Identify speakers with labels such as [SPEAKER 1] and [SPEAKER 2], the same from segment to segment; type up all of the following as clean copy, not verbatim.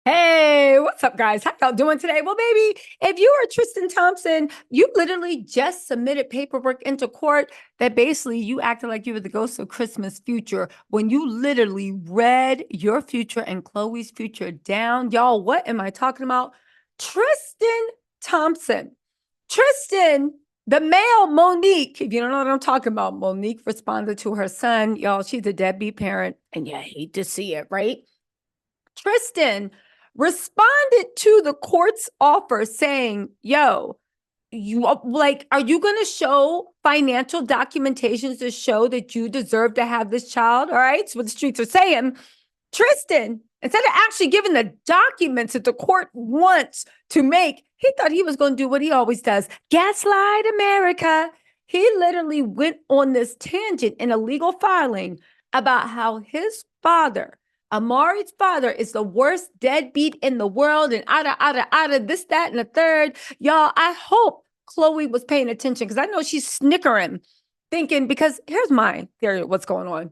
[SPEAKER 1] Hey, what's up, guys? How y'all doing today? Well, baby, if you are Tristan Thompson, you literally just submitted paperwork into court that basically you acted like you were the ghost of Christmas future when you literally read your future and Khloe's future down. Y'all, what am I talking about? Tristan Thompson. Tristan, the male Monique, if you don't know what I'm talking about, Monique responded to her son. Y'all, she's a deadbeat parent, and you hate to see it, right? Tristan responded to the court's offer saying, yo, you like, are you going to show financial documentations to show that you deserve to have this child? All right. So what the streets are saying, Tristan, instead of actually giving the documents that the court wants to make, he thought he was going to do what he always does, gaslight America. He literally went on this tangent in a legal filing about how his father, Amari's father, is the worst deadbeat in the world, and out of this, that, and the third. Y'all, I hope Khloe was paying attention because I know she's snickering, thinking, because here's my theory of what's going on.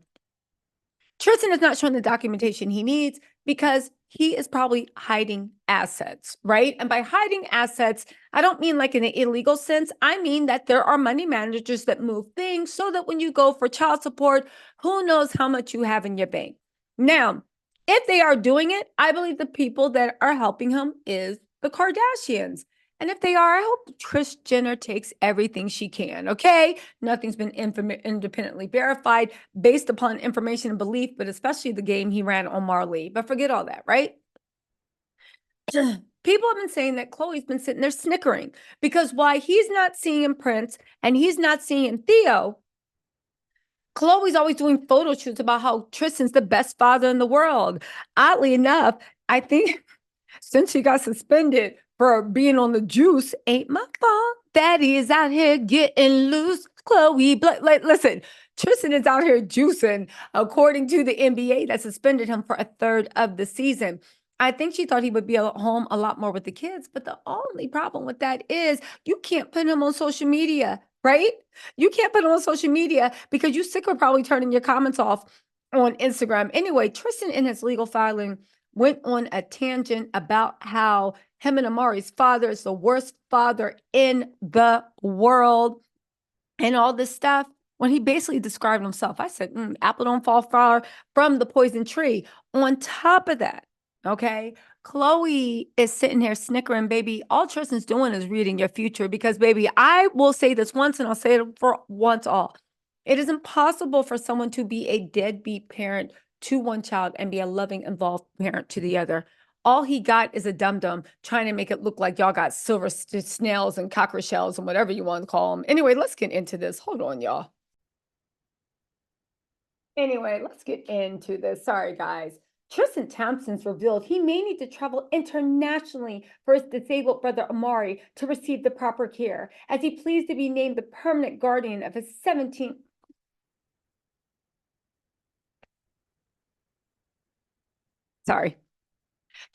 [SPEAKER 1] Tristan is not showing the documentation he needs because he is probably hiding assets, right? And by hiding assets, I don't mean like in an illegal sense. I mean that there are money managers that move things so that when you go for child support, who knows how much you have in your bank. Now, if they are doing it, I believe the people that are helping him is the Kardashians. And if they are, I hope Kris Jenner takes everything she can, okay? Nothing's been independently verified based upon information and belief, but especially the game he ran on Marley. But forget all that, right? People have been saying that Khloe's been sitting there snickering because why he's not seeing Prince and he's not seeing Theo, Khloe's always doing photo shoots about how Tristan's the best father in the world. Oddly enough, I think since she got suspended for being on the juice, ain't my fault. Daddy is out here getting loose. Khloe, like, listen, Tristan is out here juicing, according to the NBA that suspended him for a third of the season. I think she thought he would be at home a lot more with the kids, but the only problem with that is you can't put him on social media, right? You can't put him on social media because you sick of probably turning your comments off on Instagram. Anyway, Tristan in his legal filing went on a tangent about how him and Amari's father is the worst father in the world and all this stuff. When he basically described himself, I said, apple don't fall far from the poison tree. On top of that, okay, Khloe is sitting here snickering, baby. All Tristan's doing is reading your future because, baby, I will say this once and I'll say it for once all. It is impossible for someone to be a deadbeat parent to one child and be a loving, involved parent to the other. All he got is a dum-dum trying to make it look like y'all got silver snails and cockroach shells and whatever you want to call them. Anyway, let's get into this. Hold on, y'all. Anyway, let's get into this. Sorry, guys. Tristan Thompson's revealed he may need to travel internationally for his disabled brother Amari to receive the proper care, as he pleads to be named the permanent guardian of his 17th. Sorry.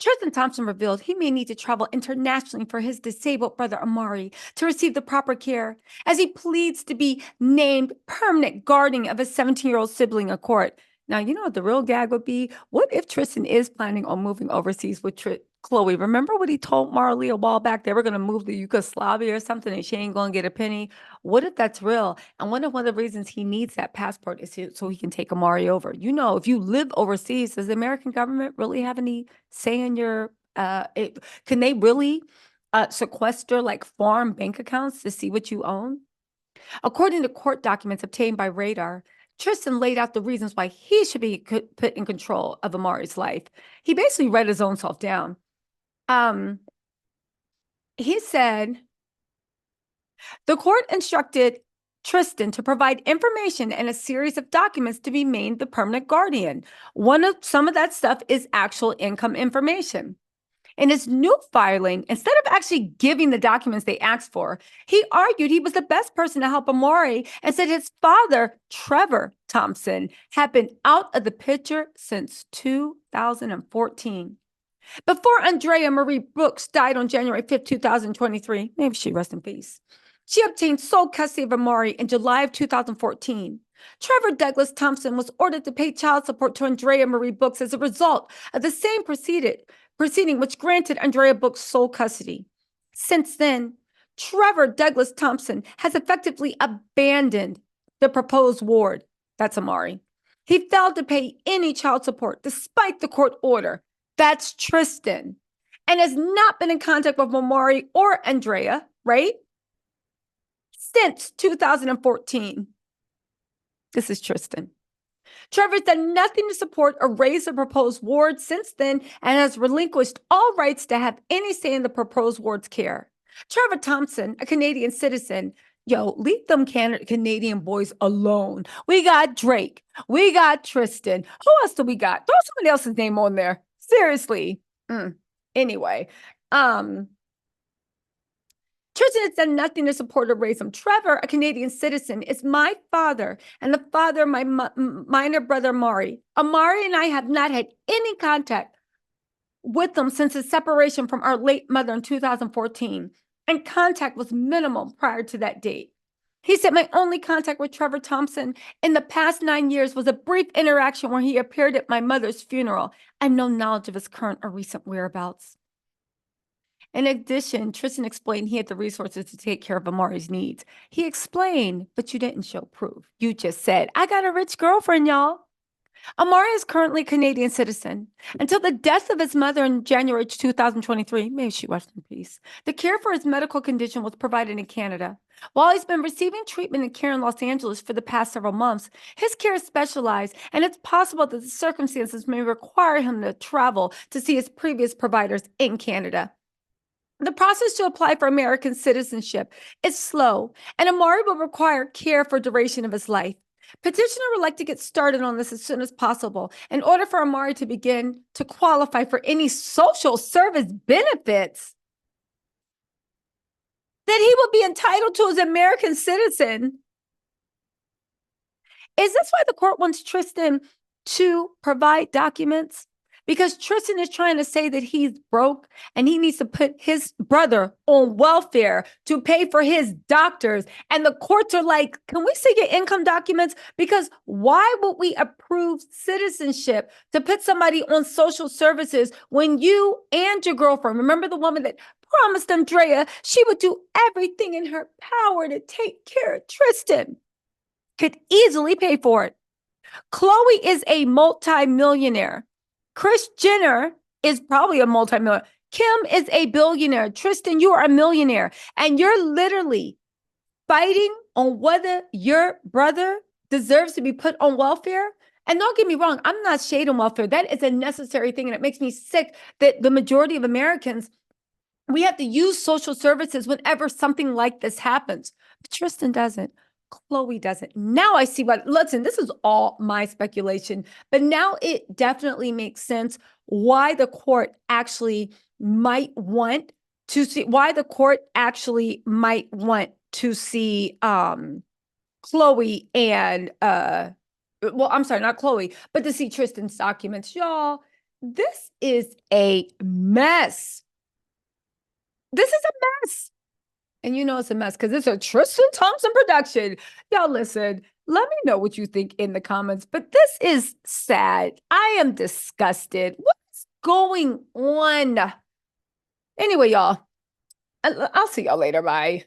[SPEAKER 1] Tristan Thompson revealed he may need to travel internationally for his disabled brother Amari to receive the proper care, as he pleads to be named permanent guardian of his 17-year-old sibling in court. Now, you know what the real gag would be? What if Tristan is planning on moving overseas with Khloe? Remember what he told Marley a while back? They were going to move to Yugoslavia or something and she ain't going to get a penny. What if that's real? And one of the reasons he needs that passport is so he can take Amari over. You know, if you live overseas, does the American government really have any say in your, can they really sequester like foreign bank accounts to see what you own? According to court documents obtained by Radar, Tristan laid out the reasons why he should be put in control of Amari's life. He basically read his own self down. He said, the court instructed Tristan to provide information and a series of documents to be made the permanent guardian. Some of that stuff is actual income information. In his new filing, instead of actually giving the documents they asked for, he argued he was the best person to help Amari and said his father, Trevor Thompson, had been out of the picture since 2014. Before Andrea Marie Brooks died on January 5th, 2023, maybe she rest in peace, she obtained sole custody of Amari in July of 2014. Trevor Douglas Thompson was ordered to pay child support to Andrea Marie Brooks as a result of the same proceeding which granted Andrea Book's sole custody. Since then, Trevor Douglas Thompson has effectively abandoned the proposed ward. That's Amari. He failed to pay any child support despite the court order. That's Tristan. And has not been in contact with Amari or Andrea, right? Since 2014. This is Tristan. Trevor's done nothing to support or raise the proposed ward since then and has relinquished all rights to have any say in the proposed ward's care. Trevor Thompson, a Canadian citizen, leave them Canadian boys alone. We got Drake. We got Tristan. Who else do we got? Throw somebody else's name on there. Seriously. Anyway, Tristan has done nothing to support or raise him. Trevor, a Canadian citizen, is my father and the father of my minor brother, Amari. Amari and I have not had any contact with them since his separation from our late mother in 2014, and contact was minimal prior to that date. He said my only contact with Trevor Thompson in the past 9 years was a brief interaction where he appeared at my mother's funeral. I have no knowledge of his current or recent whereabouts. In addition, Tristan explained he had the resources to take care of Amari's needs. He explained, but you didn't show proof. You just said, I got a rich girlfriend, y'all. Amari is currently a Canadian citizen. Until the death of his mother in January 2023, may she rest in peace, the care for his medical condition was provided in Canada. While he's been receiving treatment and care in Los Angeles for the past several months, his care is specialized, and it's possible that the circumstances may require him to travel to see his previous providers in Canada. The process to apply for American citizenship is slow, and Amari will require care for duration of his life. Petitioner would like to get started on this as soon as possible in order for Amari to begin to qualify for any social service benefits that he will be entitled to as an American citizen. Is this why the court wants Tristan to provide documents? Because Tristan is trying to say that he's broke and he needs to put his brother on welfare to pay for his doctors. And the courts are like, can we see your income documents? Because why would we approve citizenship to put somebody on social services when you and your girlfriend, remember the woman that promised Andrea she would do everything in her power to take care of Tristan, could easily pay for it. Khloe is a multi-millionaire. Kris Jenner is probably a multimillionaire. Kim is a billionaire. Tristan, you are a millionaire. And you're literally fighting on whether your brother deserves to be put on welfare. And don't get me wrong, I'm not shading welfare. That is a necessary thing. And it makes me sick that the majority of Americans, we have to use social services whenever something like this happens. But Tristan doesn't. Khloe doesn't. Now I see listen, this is all my speculation, but now it definitely makes sense why the court actually might want to see, Khloe and, I'm sorry, not Khloe, but to see Tristan's documents. Y'all, this is a mess. This is a mess. And you know it's a mess because it's a Tristan Thompson production. Y'all listen, let me know what you think in the comments. But this is sad. I am disgusted. What's going on? Anyway, y'all, I'll see y'all later. Bye.